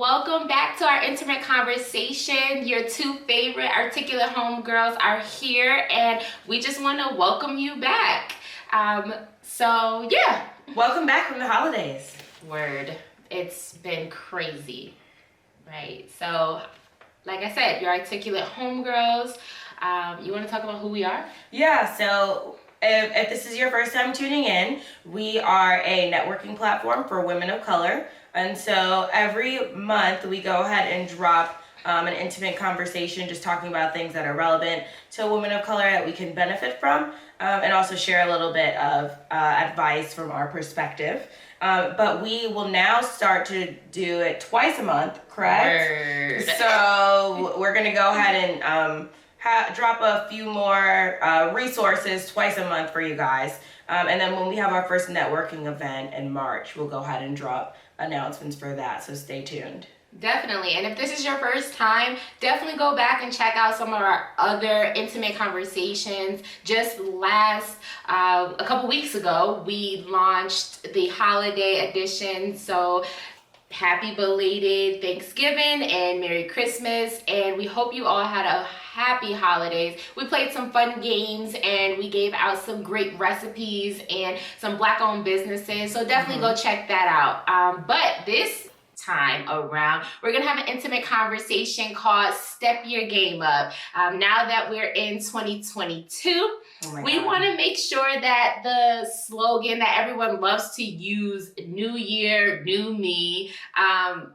welcome back to our intimate conversation. Your two favorite articulate homegirls are here, and we just want to welcome you back. Yeah. Welcome back from the holidays. Word. It's been crazy, right? So, like I said, your articulate homegirls. You want to talk about who we are? Yeah, so if this is your first time tuning in, we are a networking platform for women of color. And so every month we go ahead and drop an intimate conversation just talking about things that are relevant to women of color that we can benefit from, and also share a little bit of advice from our perspective. But we will now start to do it twice a month, correct? Word. So we're going to go ahead and drop a few more resources twice a month for you guys. And then when we have our first networking event in March, we'll go ahead and drop announcements for that. So stay tuned. Definitely. And if this is your first time, definitely go back and check out some of our other intimate conversations. Just a couple weeks ago, we launched the holiday edition. So happy belated Thanksgiving and Merry Christmas. And we hope you all had a happy holidays. We played some fun games and we gave out some great recipes and some Black-owned businesses. So definitely go check that out. But this time around, we're gonna have an intimate conversation called Step Your Game Up. Now that we're in 2022, we want to make sure that the slogan that everyone loves to use, New Year, New Me.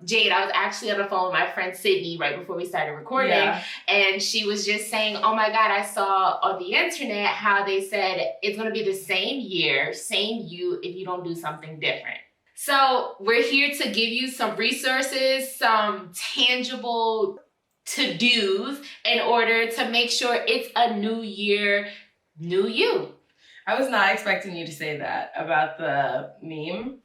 Jade, I was actually on the phone with my friend Sydney right before we started recording, and she was just saying, oh my God, I saw on the internet how they said it's gonna be the same year, same you, if you don't do something different. So we're here to give you some resources, some tangible to-dos in order to make sure it's a new year, new you. I was not expecting you to say that about the meme.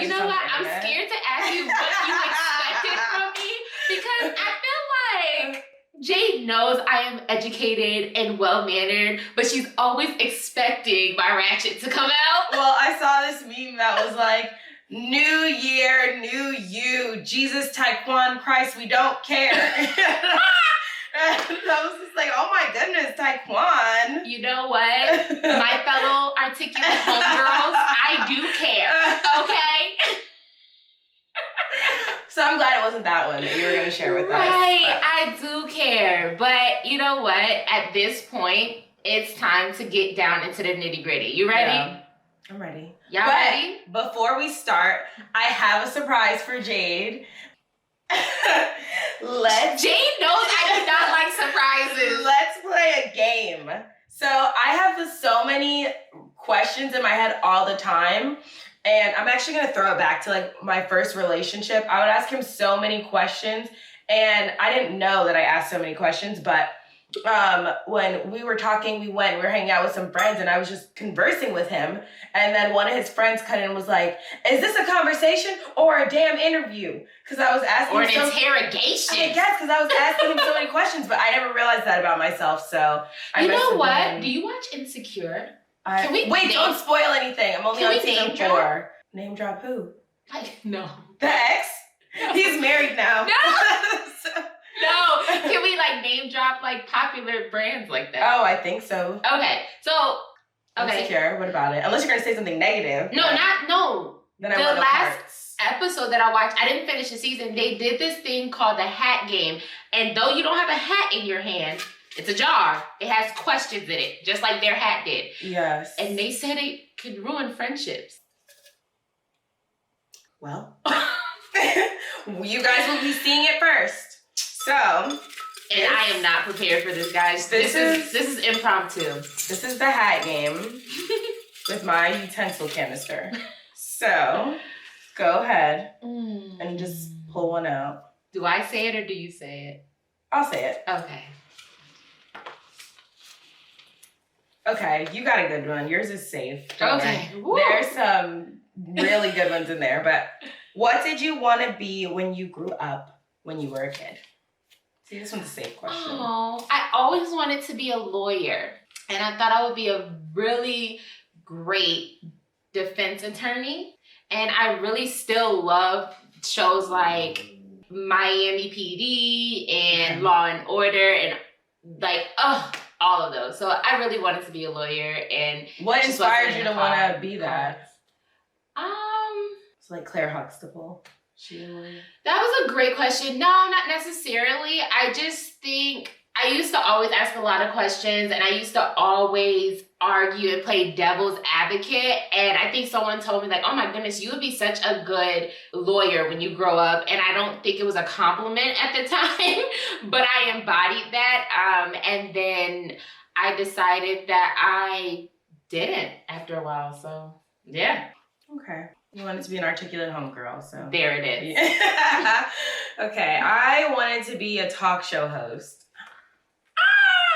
You know what? I'm scared to ask you what you expected from me because I feel like Jade knows I am educated and well-mannered, but she's always expecting my ratchet to come out. Well, I saw this meme that was like, New year, new you, Jesus, Taekwon, Christ, we don't care. And I was just like, oh my goodness, Taekwon. You know what? My fellow articulate homegirls, I do care, okay? So I'm glad it wasn't that one that you were going to share with us. Right, I do care. But you know what? At this point, it's time to get down into the nitty-gritty. You ready? Yeah, I'm ready. Y'all ready? Before we start, I have a surprise for Jade. Jade knows I do not like surprises. Let's play a game. So I have so many questions in my head all the time. And I'm actually going to throw it back to like my first relationship. I would ask him so many questions. And I didn't know that I asked so many questions, but when we were talking, we were hanging out with some friends and I was just conversing with him. And then one of his friends cut in and was like, is this a conversation or a damn interview? Because I was asking him. Or an interrogation. I guess, because I was asking him so many questions, but I never realized that about myself. So you know what? Do you watch Insecure? Can we wait, don't spoil anything. I'm only on season 4. Name drop who? No. The ex? No. He's married now. No. No, can we like name drop like popular brands like that? Oh, I think so. Okay, so Insecure. What about it? Unless you're gonna say something negative. No. Then the last episode that I watched, I didn't finish the season. They did this thing called the hat game, and though you don't have a hat in your hand, it's a jar. It has questions in it, just like their hat did. Yes. And they said it could ruin friendships. Well, you guys will be seeing it first. So, and I am not prepared for this, guys. This is impromptu. This is the hat game with my utensil canister. So, go ahead and just pull one out. Do I say it or do you say it? I'll say it. Okay. Okay, you got a good one. Yours is safe. Okay. There's some really good ones in there, but what did you want to be when you grew up when you were a kid? See, this one's a safe question. Oh, I always wanted to be a lawyer. And I thought I would be a really great defense attorney. And I really still love shows like Miami PD and Law and Order and like, all of those. So I really wanted to be a lawyer. And what inspired you to want to be that? It's like Claire Huxtable. That was a great question. No, not necessarily. I just think I used to always ask a lot of questions, and I used to always argue and play devil's advocate. And I think someone told me, like, oh my goodness, you would be such a good lawyer when you grow up. And I don't think it was a compliment at the time, but I embodied that. And then I decided that I didn't after a while. So, yeah. Okay. You wanted to be an articulate homegirl, so. There it is. Okay, I wanted to be a talk show host.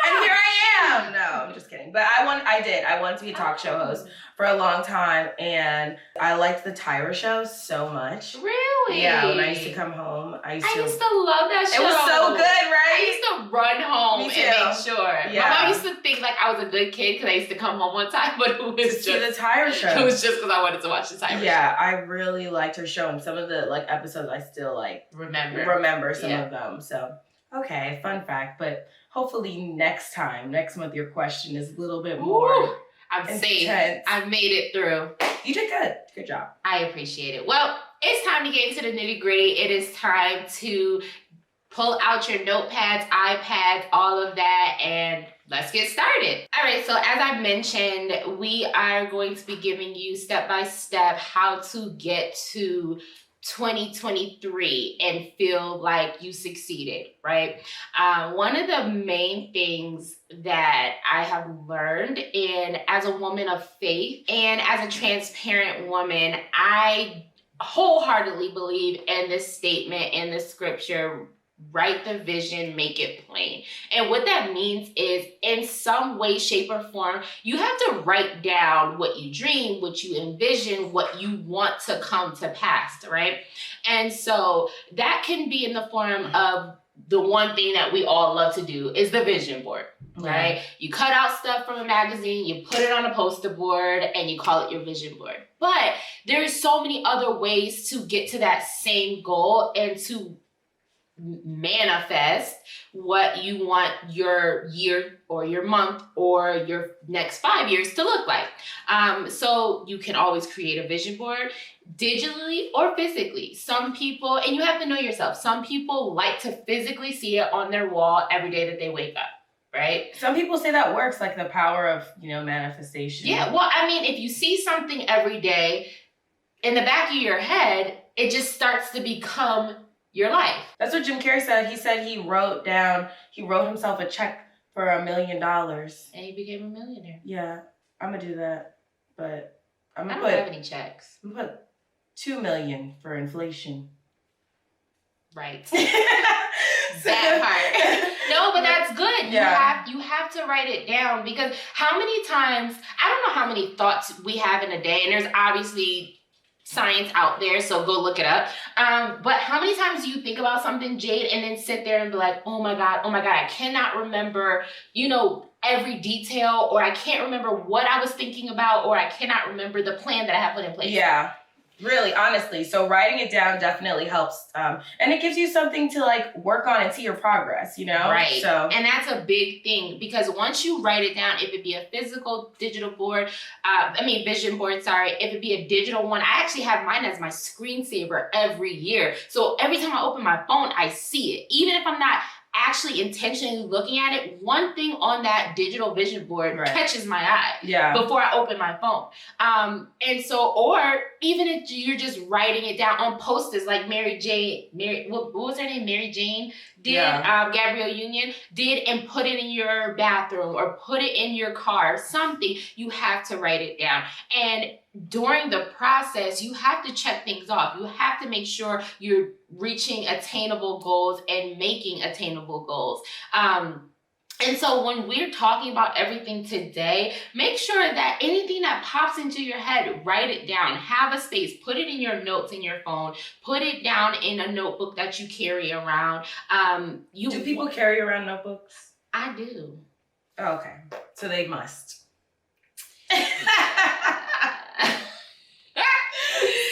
And here I am. No, I'm just kidding. But I wanted to be a talk show host for a long time, and I liked the Tyra show so much. Really? Yeah, when I used to come home, I used to love that show. It was so good, right? I used to run home and make sure. Yeah. My mom used to think like I was a good kid because I used to come home one time, but it was just the Tyra show. It was just because I wanted to watch the Tyra show. Yeah, I really liked her show, and some of the episodes I still remember some of them. So okay, fun fact, but hopefully next month, your question is a little bit more. I'm safe. I've made it through. You did good. Good job. I appreciate it. Well, it's time to get into the nitty gritty. It is time to pull out your notepads, iPads, all of that, and let's get started. All right, so as I mentioned, we are going to be giving you step-by-step how to get to 2023 and feel like you succeeded, right? One of the main things that I have learned, and as a woman of faith and as a transparent woman, I wholeheartedly believe in this statement in the scripture, write the vision, make it plain. And what that means is in some way, shape, or form, you have to write down what you dream, what you envision, what you want to come to pass, right? And so that can be in the form of the one thing that we all love to do is the vision board, right? Yeah. You cut out stuff from a magazine, you put it on a poster board, and you call it your vision board. But there's so many other ways to get to that same goal and to manifest what you want your year or your month or your next 5 years to look like. So you can always create a vision board digitally or physically. Some people, and you have to know yourself, some people like to physically see it on their wall every day that they wake up, right? Some people say that works, like the power of, manifestation. Yeah, well, I mean, if you see something every day in the back of your head, it just starts to become your life. That's what Jim Carrey said. He said he wrote himself a check for $1 million. And he became a millionaire. Yeah, I'm gonna do that. But I don't have any checks. I'm gonna put $2 million for inflation. Right. That part. No, but that's good. Yeah. You have to write it down, because how many times, I don't know how many thoughts we have in a day, and there's obviously science out there, so go look it up. But how many times do you think about something, Jade, and then sit there and be like, oh my God, I cannot remember, every detail, or I can't remember what I was thinking about, or I cannot remember the plan that I have put in place. Yeah. Really, honestly. So writing it down definitely helps. And it gives you something to work on and see your progress, Right. So. And that's a big thing, because once you write it down, if it be a physical digital board, vision board, if it be a digital one, I actually have mine as my screensaver every year. So every time I open my phone, I see it. Even if I'm not actually intentionally looking at it, one thing on that digital vision board catches my eye before I open my phone. And so, or even if you're just writing it down on posters like what was her name? Mary Jane did, Gabrielle Union did, and put it in your bathroom or put it in your car, something, you have to write it down. And during the process, you have to check things off. You have to make sure you're reaching attainable goals and making attainable goals. And so when we're talking about everything today, make sure that anything that pops into your head, write it down. Have a space. Put it in your notes in your phone. Put it down in a notebook that you carry around. Do people carry around notebooks? I do. Oh, okay. So they must.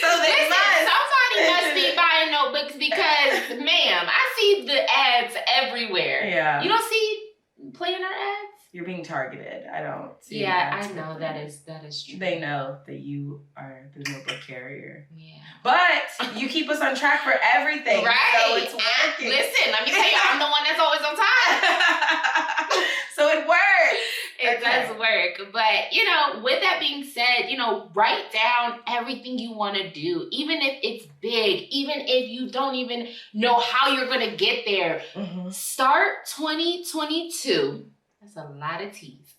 Somebody must be buying notebooks, because ma'am, I see the ads everywhere. Yeah. You don't see planner ads? You're being targeted. I don't see Yeah, ads I know for that things. is true. They know that you are the notebook carrier. Yeah. But you keep us on track for everything. Right. So it's working. Listen, let me tell you, I'm the one that's always on time. So it works. It does work. But, you know, with that being said, you know, write down everything you want to do, even if it's big, even if you don't even know how you're going to get there. Mm-hmm. Start 2022. That's a lot of T's.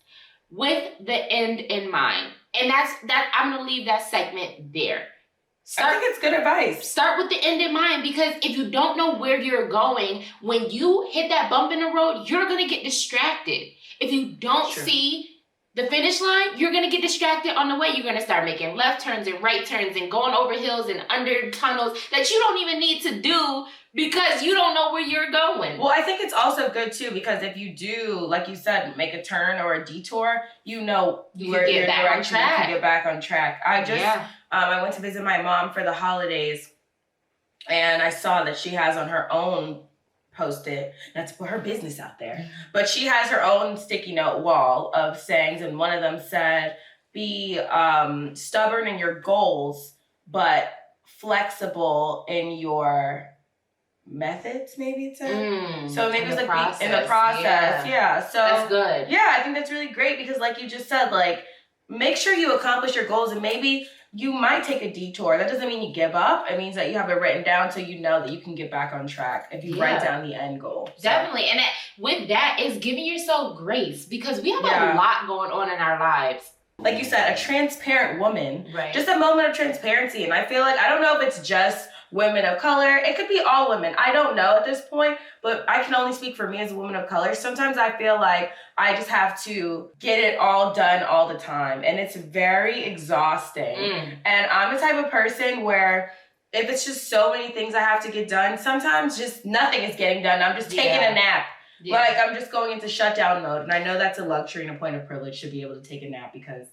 With the end in mind. And I'm going to leave that segment there. I think it's good advice. Start with the end in mind, because if you don't know where you're going, when you hit that bump in the road, you're going to get distracted. If you don't see the finish line, you're going to get distracted on the way. You're going to start making left turns and right turns and going over hills and under tunnels that you don't even need to do because you don't know where you're going. Well, I think it's also good too, because if you do, like you said, make a turn or a detour, you know where your direction is to get back on track. I went to visit my mom for the holidays, and I saw that she has on her own Post-it. That's for her business out there. But she has her own sticky note wall of sayings, and one of them said, be stubborn in your goals, but flexible in your methods, maybe it said. So maybe it's like in the process. Yeah. So that's good. Yeah, I think that's really great, because like you just said, like, make sure you accomplish your goals, and maybe you might take a detour. That doesn't mean you give up. It means that you have it written down so you know that you can get back on track if you write down the end goal. So. Definitely. And with that is giving yourself grace, because we have a lot going on in our lives. Like you said, a transparent woman. Right. Just a moment of transparency. And I feel like, I don't know if it's just women of color. It could be all women. I don't know at this point, but I can only speak for me as a woman of color. Sometimes I feel like I just have to get it all done all the time. And it's very exhausting. And I'm the type of person where if it's just so many things I have to get done, sometimes just nothing is getting done. I'm just taking a nap. Yeah. Like, I'm just going into shutdown mode. And I know that's a luxury and a point of privilege to be able to take a nap, because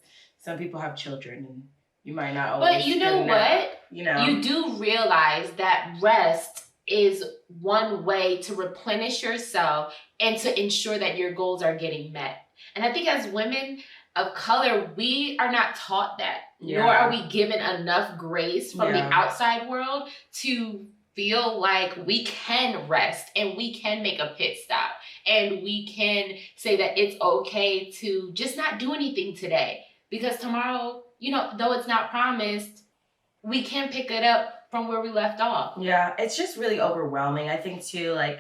some people have children and you might not always. But you know what? You do realize that rest is one way to replenish yourself and to ensure that your goals are getting met. And I think as women of color, we are not taught that. Nor are we given enough grace from the outside world to feel like we can rest and we can make a pit stop and we can say that it's okay to just not do anything today, because tomorrow, you know, though it's not promised, we can pick it up from where we left off. Yeah, it's just really overwhelming. I think too, like,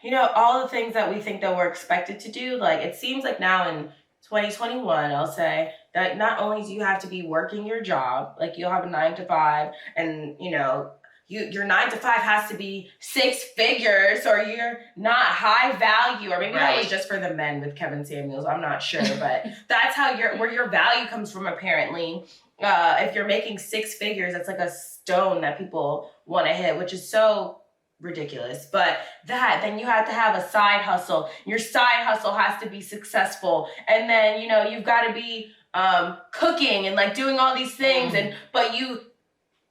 you know, all the things that we think that we're expected to do, like, it seems like now in 2021, I'll say, that not only do you have to be working your job, like you'll have a 9 to 5, and, you know, your 9 to 5 has to be 6 figures, or you're not high value, or maybe that was just for the men with Kevin Samuels. I'm not sure, but that's how where your value comes from. Apparently, if you're making 6 figures, that's like a stone that people want to hit, which is so ridiculous. But then you have to have a side hustle. Your side hustle has to be successful, and then you know you've got to be cooking and like doing all these things, but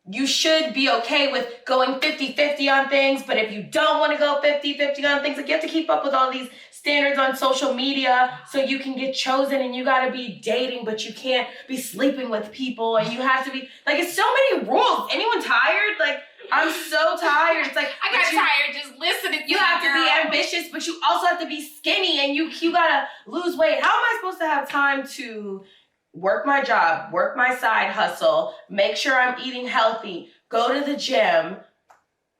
you should be okay with going 50-50 on things. But if you don't want to go 50-50 on things, like you have to keep up with all these standards on social media so you can get chosen, and you got to be dating, but you can't be sleeping with people, and you have to be like, it's so many rules. Anyone tired? Like, I'm so tired. It's like, I got tired just listening to you have to be ambitious, but you also have to be skinny, and you gotta lose weight. How am I supposed to have time to work my job, work my side hustle, make sure I'm eating healthy, go to the gym,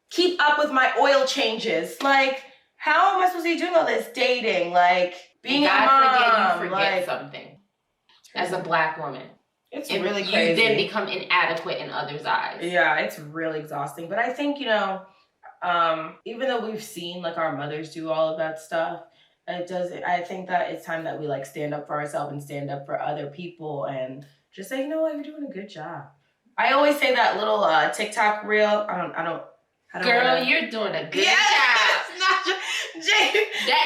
keep up with my oil changes? Like, how am I supposed to be doing all this? Dating, like, being a mom. You forget something. As a Black woman. It's really crazy. You then become inadequate in others' eyes. Yeah, it's really exhausting. But I think, you know, even though we've seen, like, our mothers do all of that stuff, I think that it's time that we like stand up for ourselves and stand up for other people and just say, you know what, you're doing a good job. I always say that little TikTok reel. Girl, you're doing a good job. That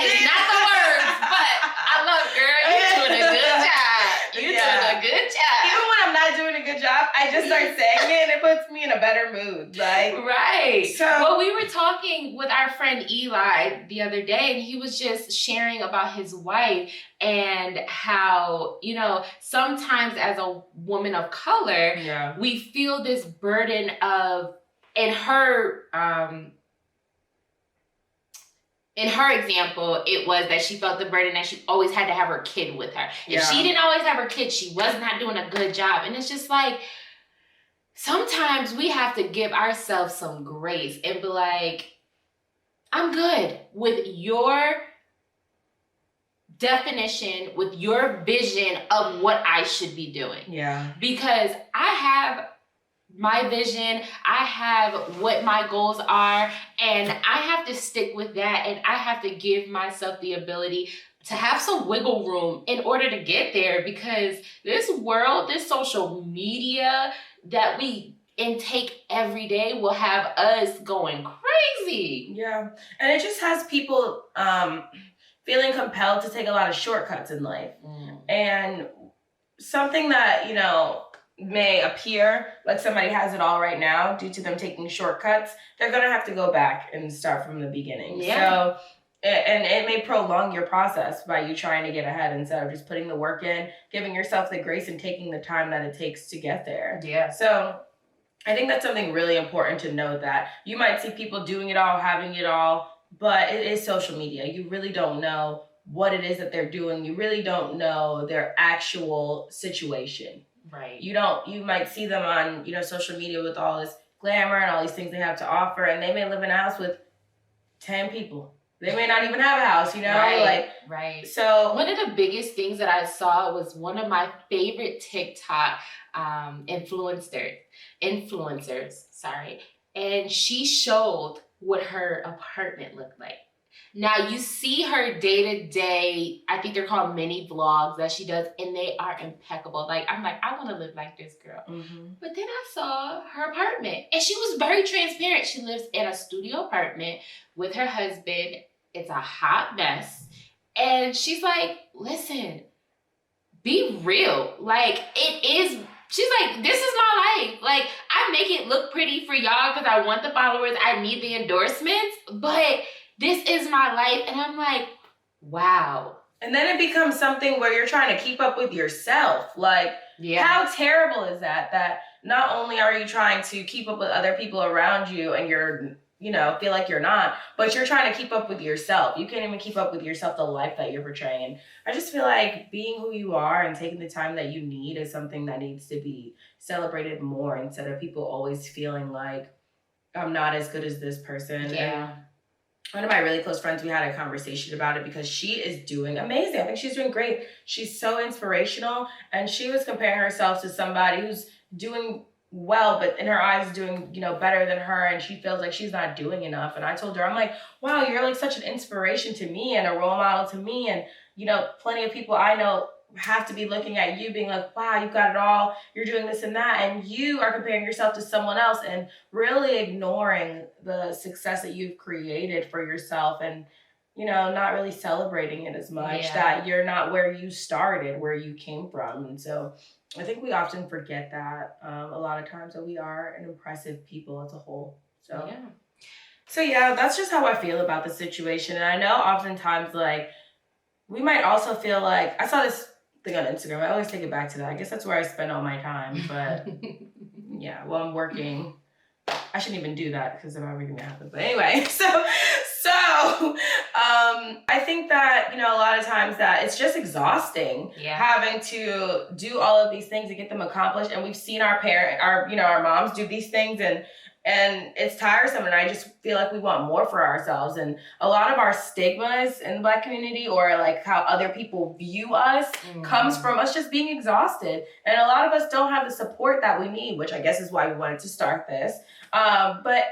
is not the words, but I love, girl, you're doing a good job. You're doing a good job. Even when I'm not doing a good job, I just start saying it and it puts me in a better mood. Like, right. So, well, we were talking with our friend Eli the other day, and he was just sharing about his wife and how, you know, sometimes as a woman of color, we feel this burden of, in her example, it was that she felt the burden that she always had to have her kid with her. If she didn't always have her kid, she was not doing a good job. And it's just like, sometimes we have to give ourselves some grace and be like, I'm good with your definition, with your vision of what I should be doing. Yeah. Because I have my vision, I have what my goals are, and I have to stick with that, and I have to give myself the ability to have some wiggle room in order to get there, because this world, this social media that we intake every day will have us going crazy. Yeah. And it just has people feeling compelled to take a lot of shortcuts in life. And something that, you know, may appear like somebody has it all right now due to them taking shortcuts, they're going to have to go back and start from the beginning. So, and it may prolong your process by you trying to get ahead instead of just putting the work in, giving yourself the grace and taking the time that it takes to get there. So I think that's something really important to know, that you might see people doing it all, having it all, but it is social media. You really don't know what it is that they're doing. You really don't know their actual situation. Right. You might see them on, you know, social media with all this glamour and all these things they have to offer, and they may live in a house with 10 people. They may not even have a house, you know? Right. So one of the biggest things that I saw was one of my favorite TikTok influencers, and she showed what her apartment looked like. Now, you see her day-to-day, I think they're called mini vlogs that she does, and they are impeccable. Like, I'm like, I want to live like this girl. But then I saw her apartment, and she was very transparent. She lives in a studio apartment with her husband. It's a hot mess. And she's like, listen, be real. Like, it is... She's like, this is my life. Like, I make it look pretty for y'all because I want the followers. I need the endorsements. But... this is my life. And I'm like, wow. And then it becomes something where you're trying to keep up with yourself. Like, how terrible is that? That not only are you trying to keep up with other people around you and you're, you know, feel like you're not, but you're trying to keep up with yourself. You can't even keep up with yourself, the life that you're portraying. And I just feel like being who you are and taking the time that you need is something that needs to be celebrated more, instead of people always feeling like, I'm not as good as this person. And one of my really close friends, we had a conversation about it because she is doing amazing. I think she's doing great. She's so inspirational. And she was comparing herself to somebody who's doing well, but in her eyes doing, you know, better than her. And she feels like she's not doing enough. And I told her, I'm like, wow, you're like such an inspiration to me and a role model to me. And, you know, plenty of people I know have to be looking at you being like, wow, you've got it all, you're doing this and that, and you are comparing yourself to someone else and really ignoring the success that you've created for yourself, and, you know, not really celebrating it as much, that you're not where you started, where you came from. And so I think we often forget that a lot of times, that we are an impressive people as a whole. So that's just how I feel about the situation. And I know oftentimes, like, we might also feel like, I saw this thing on Instagram. I always take it back to that. I guess that's where I spend all my time. But while I'm working, I shouldn't even do that because I'm not going to happen. But anyway, so I think that, you know, a lot of times that it's just exhausting having to do all of these things to get them accomplished. And we've seen our moms do these things, and it's tiresome, and I just feel like we want more for ourselves. And a lot of our stigmas in the Black community, or like how other people view us, comes from us just being exhausted. And a lot of us don't have the support that we need, which I guess is why we wanted to start this. But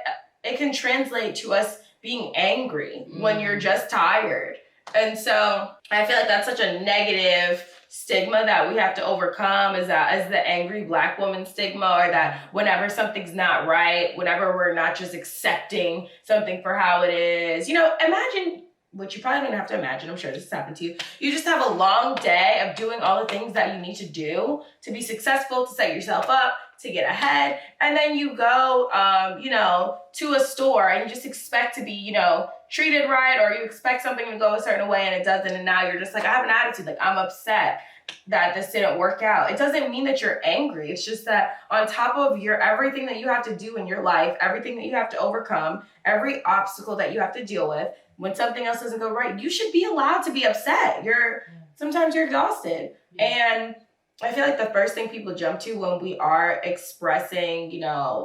it can translate to us being angry when you're just tired. And so I feel like that's such a negative stigma that we have to overcome, is that as the angry Black woman stigma, or that whenever something's not right, whenever we're not just accepting something for how it is, you know, imagine which you probably don't even have to imagine, I'm sure this has happened to you. You just have a long day of doing all the things that you need to do to be successful, to set yourself up, to get ahead. And then you go, to a store and you just expect to be, treated right, or you expect something to go a certain way and it doesn't. And now you're just like, I have an attitude. Like, I'm upset that this didn't work out. It doesn't mean that you're angry. It's just that on top of everything that you have to do in your life, everything that you have to overcome, every obstacle that you have to deal with, when something else doesn't go right, you should be allowed to be upset. Sometimes you're exhausted. And I feel like the first thing people jump to when we are expressing,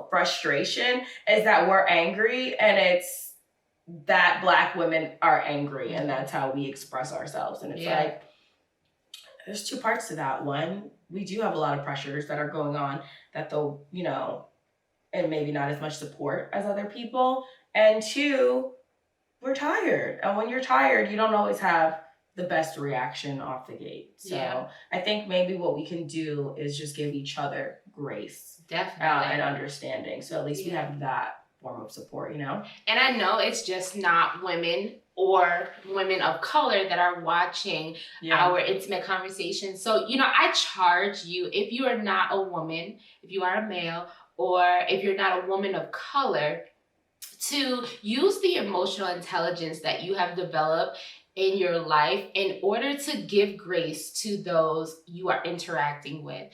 frustration is that we're angry, and it's that Black women are angry, and that's how we express ourselves. And it's like, there's two parts to that. One, we do have a lot of pressures that are going on that and maybe not as much support as other people. And two, we're tired. And when you're tired, you don't always have the best reaction off the gate. So I think maybe what we can do is just give each other grace. Definitely. And understanding. So at least we have that form of support, And I know it's just not women or women of color that are watching our intimate conversations. So, I charge you, if you are not a woman, if you are a male, or if you're not a woman of color, to use the emotional intelligence that you have developed in your life in order to give grace to those you are interacting with.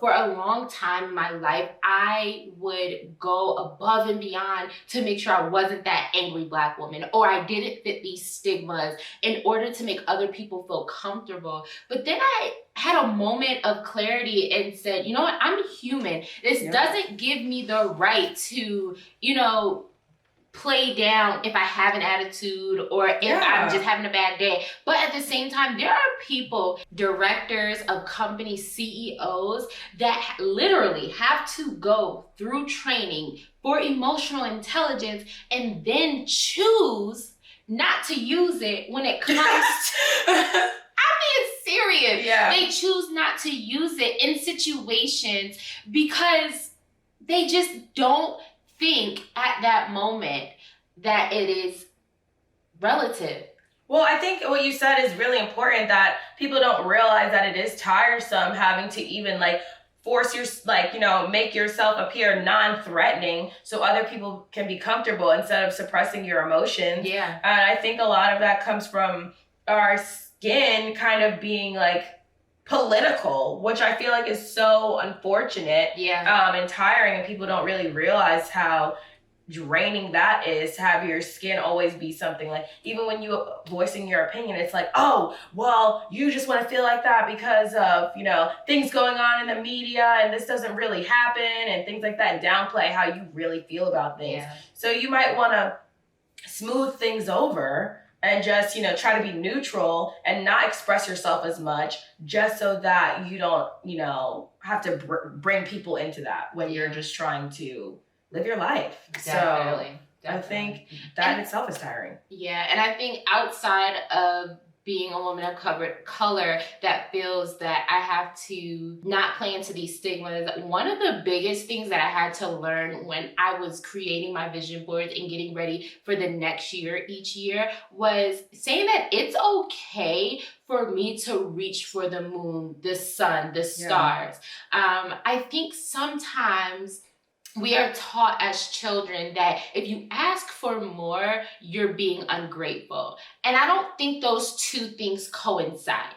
For a long time in my life, I would go above and beyond to make sure I wasn't that angry Black woman, or I didn't fit these stigmas in order to make other people feel comfortable. But then I had a moment of clarity and said, you know what, I'm human. This doesn't give me the right to, play down if I have an attitude or if I'm just having a bad day. But at the same time, there are people, directors of company CEOs, that literally have to go through training for emotional intelligence and then choose not to use it when it comes to... I'm being serious. Yeah. They choose not to use it in situations because they just don't think at that moment that it is relative. Well, I think what you said is really important, that people don't realize that it is tiresome having to even force make yourself appear non-threatening so other people can be comfortable instead of suppressing your emotions. Yeah. And I think a lot of that comes from our skin kind of being political, which I feel like is so unfortunate and tiring, and people don't really realize how draining that is, to have your skin always be something even when you voicing your opinion, it's oh, well, you just want to feel like that because of things going on in the media, and this doesn't really happen, and things like that, and downplay how you really feel about things. So you might want to smooth things over and just, try to be neutral and not express yourself as much, just so that you don't, have to bring people into that when you're just trying to live your life. Definitely. I think that in itself is tiring. Yeah, and I think outside of being a woman of color that feels that I have to not play into these stigmas, one of the biggest things that I had to learn when I was creating my vision boards and getting ready for the next year, each year, was saying that it's okay for me to reach for the moon, the sun, the stars. I think sometimes we are taught as children that if you ask for more, you're being ungrateful. And I don't think those two things coincide.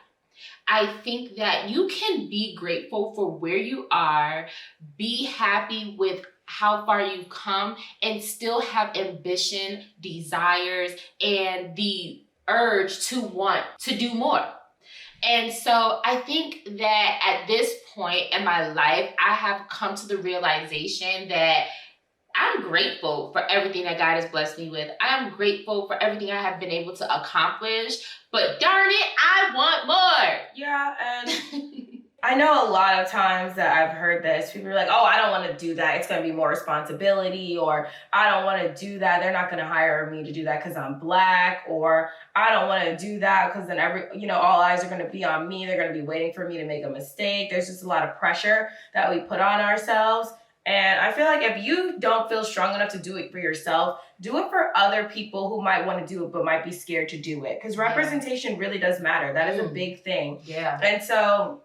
I think that you can be grateful for where you are, be happy with how far you've come, and still have ambition, desires, and the urge to want to do more. And so I think that at this point in my life, I have come to the realization that I'm grateful for everything that God has blessed me with. I'm grateful for everything I have been able to accomplish, but darn it, I want more. Yeah, and I know a lot of times that I've heard this, people are like, oh, I don't want to do that. It's going to be more responsibility, or I don't want to do that. They're not going to hire me to do that because I'm Black, or I don't want to do that because then all eyes are going to be on me. They're going to be waiting for me to make a mistake. There's just a lot of pressure that we put on ourselves. And I feel like if you don't feel strong enough to do it for yourself, do it for other people who might want to do it but might be scared to do it. Because representation really does matter. That is a big thing. Yeah. And so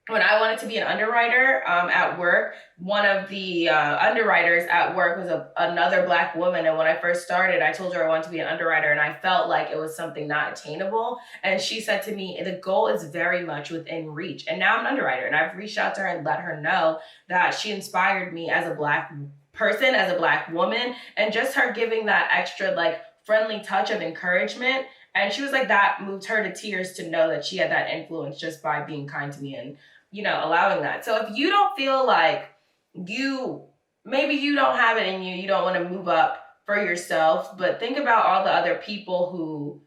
when I wanted to be an underwriter at work, one of the underwriters at work was another Black woman. And when I first started, I told her I wanted to be an underwriter, and I felt like it was something not attainable. And she said to me, the goal is very much within reach. And now I'm an underwriter, and I've reached out to her and let her know that she inspired me as a Black person, as a Black woman, and just her giving that extra like friendly touch of encouragement. And she was like, that moved her to tears to know that she had that influence just by being kind to me and, you know, allowing that. So if you don't feel like maybe you don't have it in you, you don't want to move up for yourself, but think about all the other people who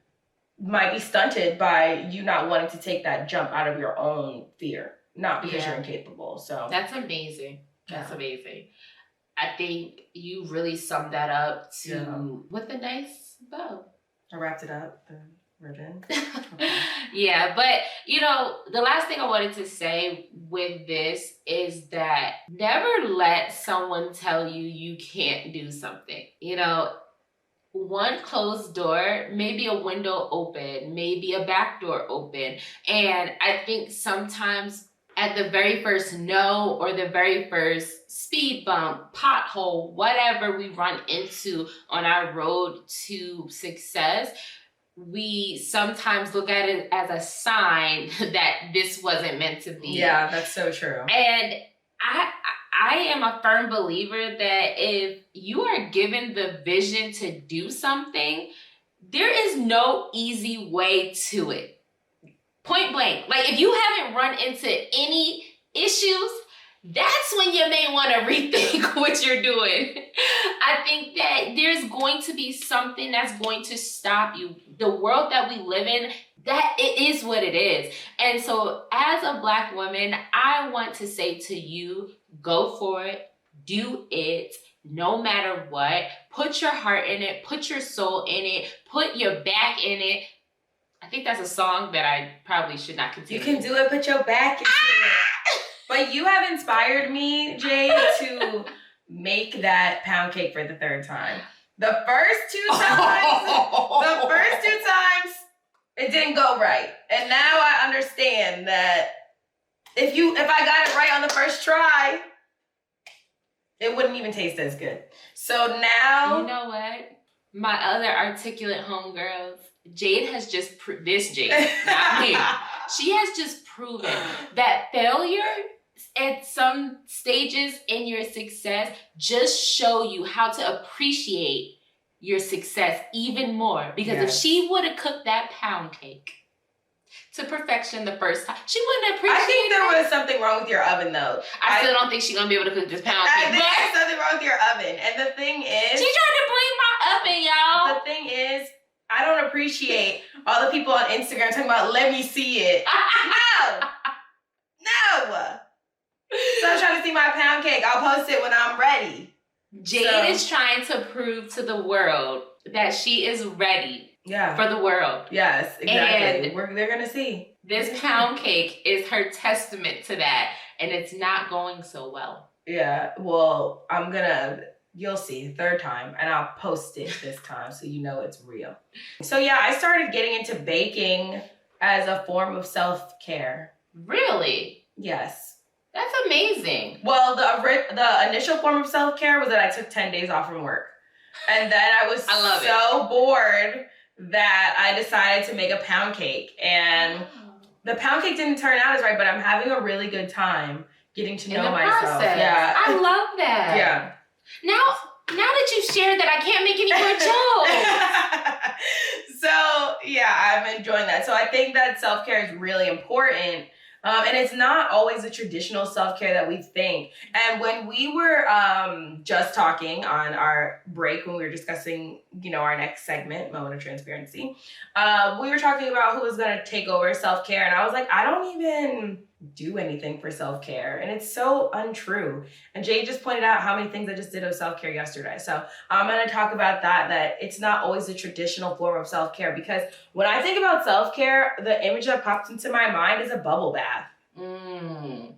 might be stunted by you not wanting to take that jump out of your own fear, not because you're incapable. So that's amazing. That's amazing. I think you really summed that up with a nice bow. I wrapped it up, the ribbon. Yeah, but you know, the last thing I wanted to say with this is that never let someone tell you you can't do something. You know, one closed door, maybe a window open, maybe a back door open. And I think sometimes at the very first no or the very first speed bump, pothole, whatever we run into on our road to success, we sometimes look at it as a sign that this wasn't meant to be. Yeah, that's so true. And I am a firm believer that if you are given the vision to do something, there is no easy way to it. Point blank. Like if you haven't run into any issues, that's when you may want to rethink what you're doing. I think that there's going to be something that's going to stop you. The world that we live in, that it is what it is. And so as a Black woman, I want to say to you, go for it, do it, no matter what. Put your heart in it, put your soul in it, put your back in it. I think that's a song that I probably should not continue. You can do it, put your back into it. But you have inspired me, Jade, to make that pound cake for the third time. The first two times, it didn't go right. And now I understand that if I got it right on the first try, it wouldn't even taste as good. So now... You know what? My other articulate homegirls, Jade has just this Jade, not me. She has just proven that failure at some stages in your success just show you how to appreciate your success even more. Because if she would have cooked that pound cake to perfection the first time, she wouldn't appreciate it. I think there was something wrong with your oven, though. I still don't think she's going to be able to cook this pound cake. I think there's something wrong with your oven. And the thing is... She tried to blame my oven, y'all. The thing is, I don't appreciate all the people on Instagram talking about, let me see it. No. So I'm trying to see my pound cake. I'll post it when I'm ready. Jade is trying to prove to the world that she is ready for the world. Yes, exactly. And they're going to see. This pound cake is her testament to that, and it's not going so well. Yeah, well, you'll see, third time, and I'll post it this time so you know it's real. So yeah, I started getting into baking as a form of self-care. Really? Yes. That's amazing. Well, the initial form of self-care was that I took 10 days off from work. And then I was so bored that I decided to make a pound cake. And the pound cake didn't turn out as right, but I'm having a really good time getting to know myself. Process. Yeah. I love that. Yeah. Now that you've shared that, I can't make any more jokes. So, yeah, I'm enjoying that. So I think that self-care is really important. And it's not always the traditional self-care that we think. And when we were just talking on our break, when we were discussing, our next segment, Moment of Transparency, we were talking about who was going to take over self-care. And I was like, I don't even do anything for self-care. And it's so untrue. And Jay just pointed out how many things I just did of self-care yesterday. So I'm going to talk about that it's not always the traditional form of self-care. Because when I think about self-care, the image that pops into my mind is a bubble bath. That's and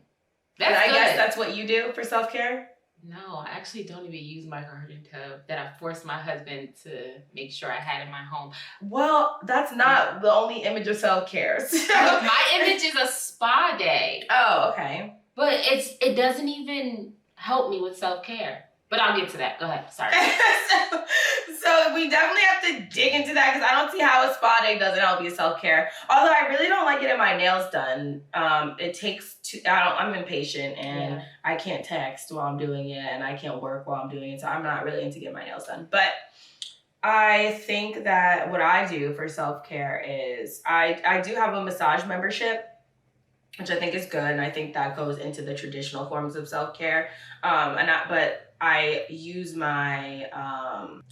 I good. guess that's what you do for self-care? No, I actually don't even use my garden tub that I forced my husband to make sure I had in my home. Well, that's not the only image of self-care. So. My image is a spa day. Oh, okay. But it doesn't even help me with self-care. But I'll get to that. Go ahead. Sorry. so we definitely have to dig into that because I don't see how a spa day doesn't help you self-care. Although I really don't like getting my nails done. It takes I'm impatient and I can't text while I'm doing it and I can't work while I'm doing it. So I'm not really into getting my nails done. But I think that what I do for self-care is I do have a massage membership, which I think is good, and I think that goes into the traditional forms of self-care. But I use my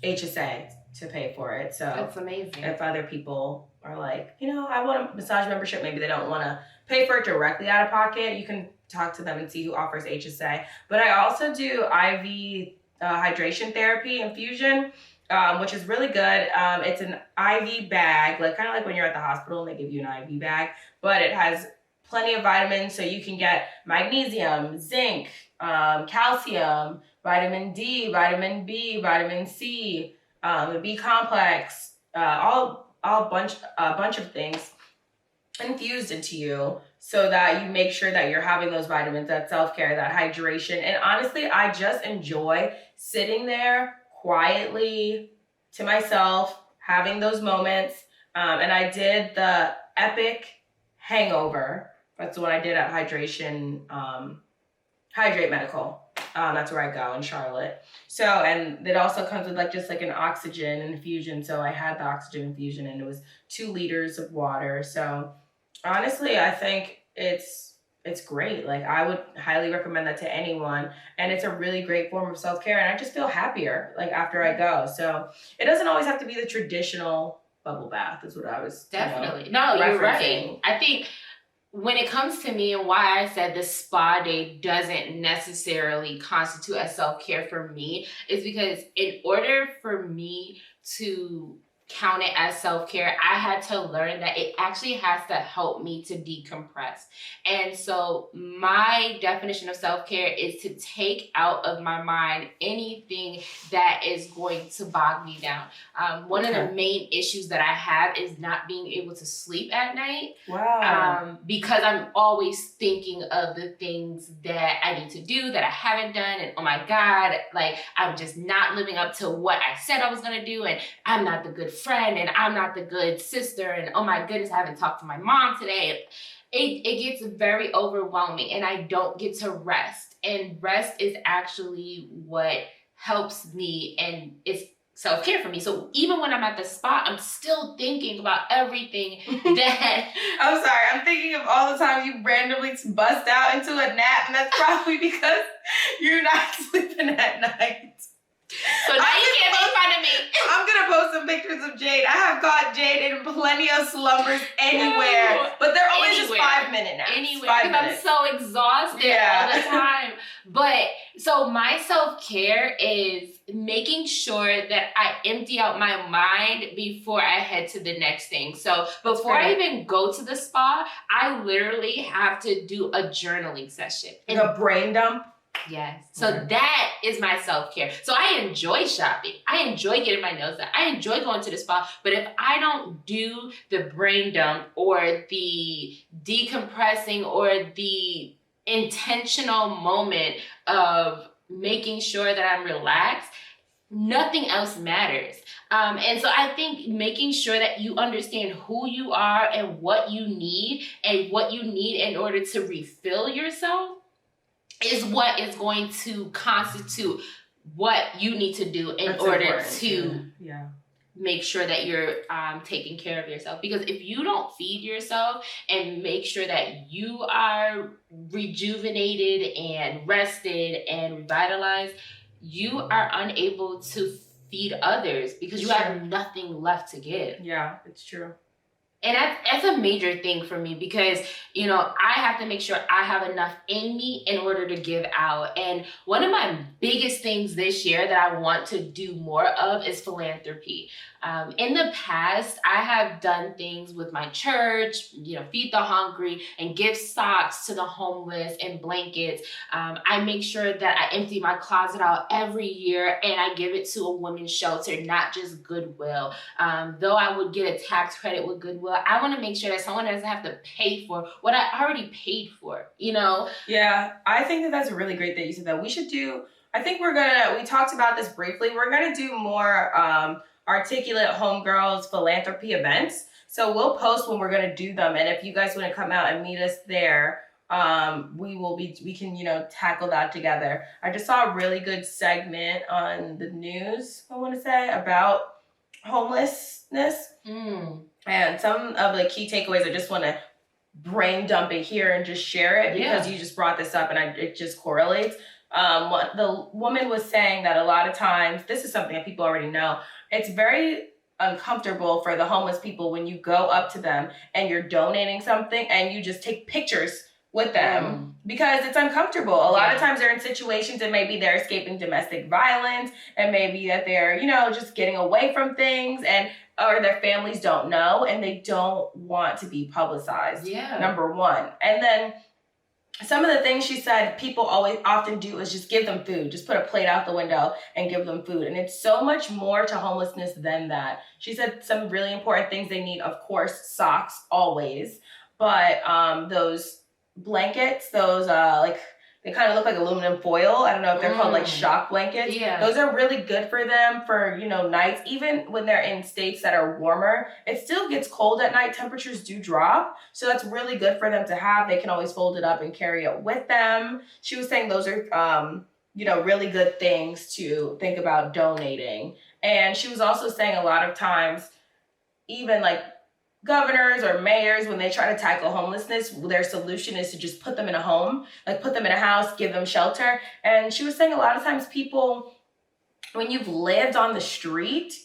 HSA to pay for it. So that's amazing. If other people are like, I want a massage membership, maybe they don't want to pay for it directly out of pocket, you can talk to them and see who offers HSA. But I also do IV hydration therapy infusion, which is really good. It's an IV bag, kind of like when you're at the hospital and they give you an IV bag, but it has plenty of vitamins, so you can get magnesium, zinc, calcium, vitamin D, vitamin B, vitamin C, the B complex, a bunch of things infused into you so that you make sure that you're having those vitamins, that self-care, that hydration. And honestly, I just enjoy sitting there quietly to myself, having those moments. And I did the Epic Hangover. That's the one I did at Hydrate Medical. That's where I go in Charlotte. So, and it also comes with just an oxygen infusion. So I had the oxygen infusion and it was 2 liters of water. So honestly, I think it's great. I would highly recommend that to anyone. And it's a really great form of self-care. And I just feel happier after I go. So it doesn't always have to be the traditional bubble bath is what I was definitely. No, you're right. I think when it comes to me and why I said the spa day doesn't necessarily constitute as self-care for me is because in order for me to count it as self-care, I had to learn that it actually has to help me to decompress. And so my definition of self-care is to take out of my mind anything that is going to bog me down. One of the main issues that I have is not being able to sleep at night. Wow. Because I'm always thinking of the things that I need to do that I haven't done. And oh my God, I'm just not living up to what I said I was going to do. And I'm not the good friend and I'm not the good sister. And oh my goodness, I haven't talked to my mom today. It gets very overwhelming and I don't get to rest. And rest is actually what helps me and it's self-care for me. So even when I'm at the spa, I'm still thinking about everything that... I'm sorry, I'm thinking of all the times you randomly bust out into a nap, and that's probably because you're not sleeping at night. So now you can't make fun of me. I'm going to post some pictures of Jade. I have caught Jade in plenty of slumbers anywhere, but they're always just 5-minute naps. Anywhere, because I'm so exhausted all the time. But so my self-care is making sure that I empty out my mind before I head to the next thing. So before I even go to the spa, I literally have to do a journaling session. And a brain dump? Yes. So that is my self-care. So I enjoy shopping. I enjoy getting my nails done. I enjoy going to the spa. But if I don't do the brain dump or the decompressing or the intentional moment of making sure that I'm relaxed, nothing else matters. And so I think making sure that you understand who you are and what you need in order to refill yourself is what is going to constitute what you need to do in order to make sure that you're taking care of yourself. Because if you don't feed yourself and make sure that you are rejuvenated and rested and revitalized, you are unable to feed others because you have nothing left to give. Yeah, it's true. And that's a major thing for me because, you know, I have to make sure I have enough in me in order to give out. And one of my biggest things this year that I want to do more of is philanthropy. In the past, I have done things with my church, you know, feed the hungry and give socks to the homeless and blankets. I make sure that I empty my closet out every year and I give it to a women's shelter, not just Goodwill. Though I would get a tax credit with Goodwill, I want to make sure that someone doesn't have to pay for what I already paid for, you know? Yeah, I think that that's really great that you said that. We should do, I think we talked about this briefly. We're going to do more articulate homegirls philanthropy events. So we'll post when we're going to do them. And if you guys want to come out and meet us there, we can, you know, tackle that together. I just saw a really good segment on the news, I want to say, about homelessness. And some of the key takeaways, I just want to brain dump it here and just share it because you just brought this up and it just correlates. What the woman was saying that a lot of times, this is something that people already know, it's very uncomfortable for the homeless people when you go up to them and you're donating something and you just take pictures with them because it's uncomfortable. A lot of times they're in situations and maybe they're escaping domestic violence and maybe that they're, you know, just getting away from things and or their families don't know and they don't want to be publicized. Number one. And then some of the things she said people often do is just give them food. Just put a plate out the window and give them food. And it's so much more to homelessness than that. She said some really important things they need, of course, socks, always. But those blankets, those they kind of look like aluminum foil. I don't know if they're called like shock blankets. Those are really good for them for, you know, nights. Even when they're in states that are warmer, it still gets cold at night. Temperatures do drop. So that's really good for them to have. They can always fold it up and carry it with them. She was saying those are, you know, really good things to think about donating. And she was also saying a lot of times, even like governors or mayors, when they try to tackle homelessness, their solution is to just put them in a home, like put them in a house, give them shelter. And she was saying a lot of times people, when you've lived on the street,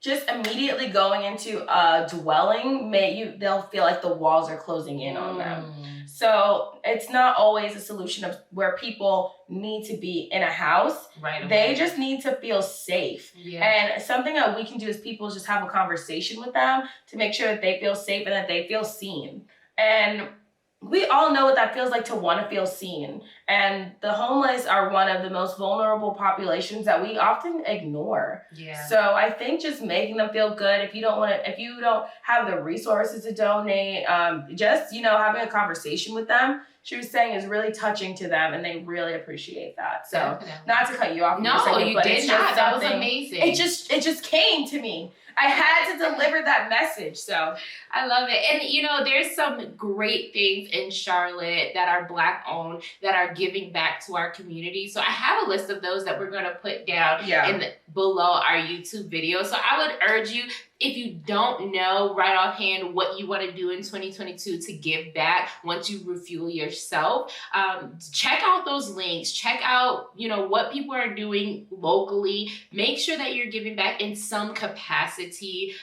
just immediately going into a dwelling, they'll feel like the walls are closing in on them. So it's not always a solution of where people need to be in a house. They just need to feel safe. And something that we can do as people is just have a conversation with them to make sure that they feel safe and that they feel seen. And we all know what that feels like to want to feel seen. And the homeless are one of the most vulnerable populations that we often ignore. So I think just making them feel good, if you don't have the resources to donate, just, you know, having a conversation with them, she was saying is really touching to them and they really appreciate that. So not to cut you off. No, you did not. That was amazing. It just came to me. I had to deliver that message. So I love it. And, you know, there's some great things in Charlotte that are Black owned that are giving back to our community. So I have a list of those that we're going to put down below our YouTube video. So I would urge you, if you don't know right offhand what you want to do in 2022 to give back once you refuel yourself, check out those links. Check out, you know, what people are doing locally. Make sure that you're giving back in some capacity.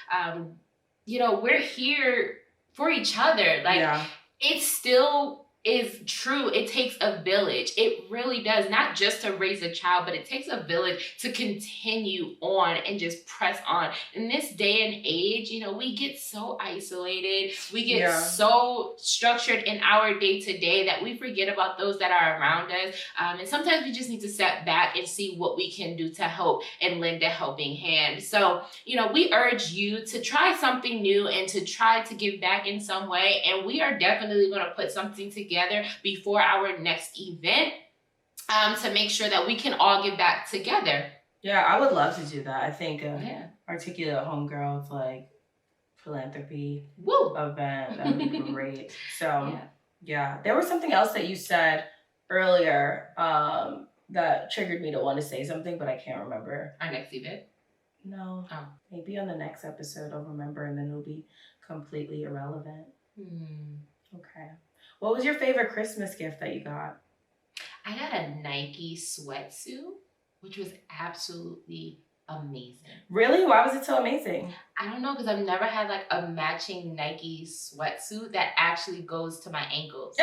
You know, we're here for each other. Like, it still is true. It takes a village. It really does. Not just to raise a child, but it takes a village to continue on and just press on. In this day and age, you know, we get so isolated. We get so structured in our day-to-day that we forget about those that are around us. And sometimes we just need to step back and see what we can do to help and lend a helping hand. So, you know, we urge you to try something new and to try to give back in some way. And we are definitely going to put something together before our next event to make sure that we can all give back together. Yeah, I would love to do that. I think articulate homegirls like philanthropy event, that would be great. So there was something else that you said earlier that triggered me to want to say something, but I can't remember. Our next event? No. Maybe on the next episode I'll remember and then it'll be completely irrelevant. Okay. What was your favorite Christmas gift that you got? I got a Nike sweatsuit, which was absolutely amazing. Really? Why was it so amazing? I don't know, because I've never had like a matching Nike sweatsuit that actually goes to my ankles.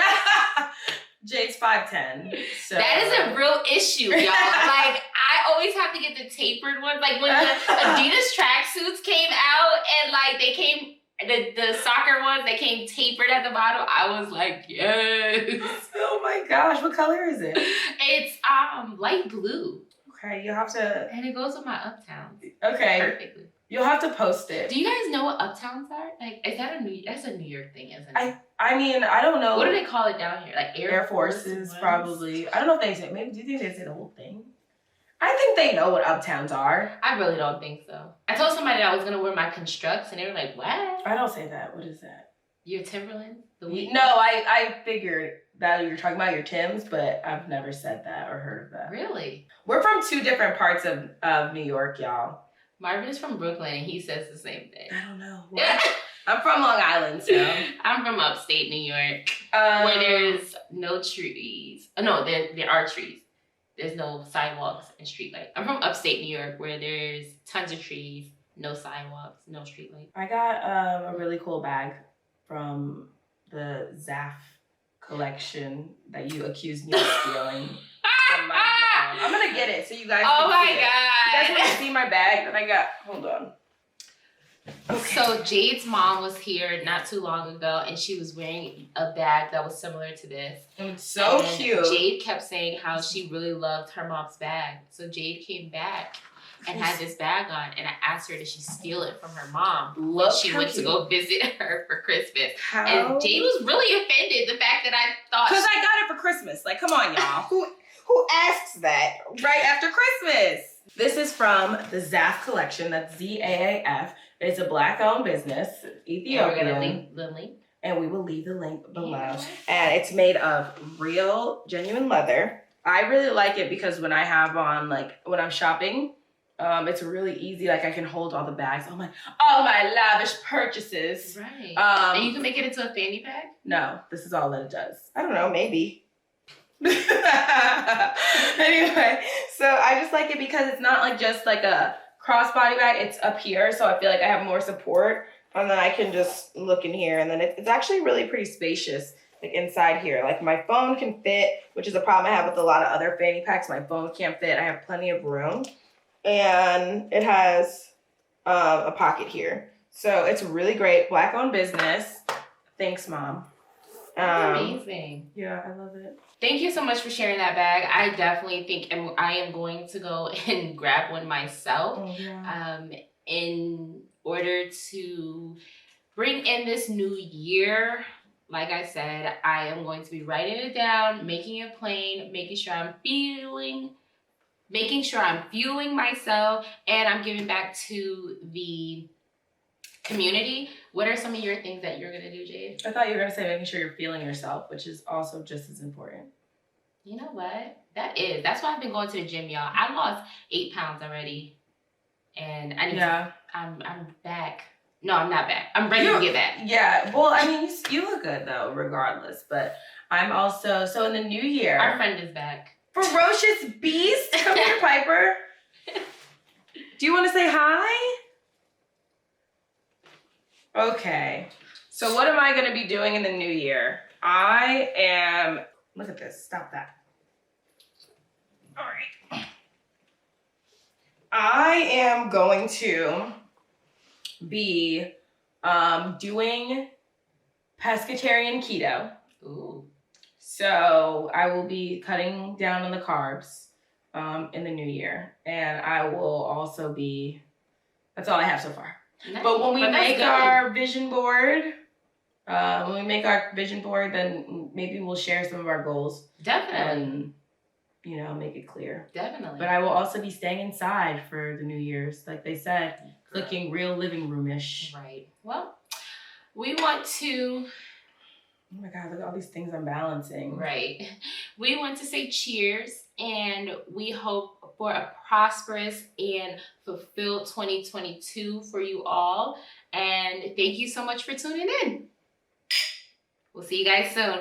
Jade's 5'10". So That is a real issue, y'all. Like, I always have to get the tapered ones. Like, when the Adidas tracksuits came out and, like, they came, the soccer ones, they came tapered at the bottom, I was like, yes. Oh my gosh, what color is it? It's light blue. Okay, you'll have to... And it goes with my Uptowns. Okay. Perfectly. You'll have to post it. Do you guys know what Uptowns are? Like, is that that's a New York thing, isn't it? I mean, I don't know. What do they call it down here? Like Air Forces, probably. I don't know if they say, maybe, do you think they say the whole thing? I think they know what Uptowns are. I really don't think so. I told somebody that I was going to wear my Constructs, and they were like, what? I don't say that. What is that? Your Timberland? No, I figured that you were talking about your Timbs, but I've never said that or heard of that. Really? We're from 2 different parts of New York, y'all. Marvin is from Brooklyn, and he says the same thing. I don't know. I'm from Long Island, so. I'm from upstate New York, where there's no trees. No, there are trees. There's no sidewalks and streetlights. I'm from upstate New York, where there's tons of trees, no sidewalks, no streetlights. I got a really cool bag from the Zaf collection that you accused me of stealing from my mom. I'm gonna get it so you guys can see it. You guys want to see my bag that I got? Hold on. Okay. So Jade's mom was here not too long ago, and she was wearing a bag that was similar to this. It's so cute. Jade kept saying how she really loved her mom's bag. So Jade came back and had this bag on, and I asked her, did she steal it from her mom when she went to go visit her for Christmas? And Jade was really offended, the fact that I thought... Because I got it for Christmas. Like, come on, y'all. Who asks that right after Christmas? This is from the Zaf collection. That's Z-A-A-F. It's a Black-owned business, Ethiopian. And we're going to link the link. And we will leave the link below. Yeah. And it's made of real, genuine leather. I really like it because when I have on, like, when I'm shopping, it's really easy. Like, I can hold all the bags. All my lavish purchases. Right. And you can make it into a fanny bag? No, this is all that it does. I don't know, maybe. Anyway, so I just like it because it's not like just like a crossbody bag. It's up here, so I feel like I have more support, and then I can just look in here, and then it's actually really pretty spacious, like inside here. Like my phone can fit, which is a problem I have with a lot of other fanny packs. My phone can't fit. I have plenty of room, and it has a pocket here, so it's really great. Black-owned business. Thanks, Mom. Amazing. Yeah, I love it. Thank you so much for sharing that bag. I definitely think I am going to go and grab one myself. Oh, yeah. In order to bring in this new year. Like I said, I am going to be writing it down, making it plain, making sure I'm fueling myself, and I'm giving back to the community. What are some of your things that you're gonna do, Jade? I thought you were gonna say making sure you're feeling yourself, which is also just as important. You know what? That's why I've been going to the gym, y'all. I lost 8 pounds already, and I'm back. No, I'm not back. I'm ready to get back. Yeah. Well, I mean, you look good though, regardless. But I'm also in the new year. Our friend is back. Ferocious Beast, come here, Piper. Do you want to say hi? Okay, so what am I going to be doing in the new year? Look at this, stop that. All right. I am going to be doing pescatarian keto. Ooh. So I will be cutting down on the carbs in the new year. And I will also that's all I have so far. Nice. But when we make our vision board, then maybe we'll share some of our goals. Definitely. And, make it clear. Definitely. But I will also be staying inside for the New Year's, like they said, looking real living room-ish. Right. Well, we want to... Oh my God, look at all these things I'm balancing. Right. We want to say cheers, and we hope for a prosperous and fulfilled 2022 for you all. And thank you so much for tuning in. We'll see you guys soon.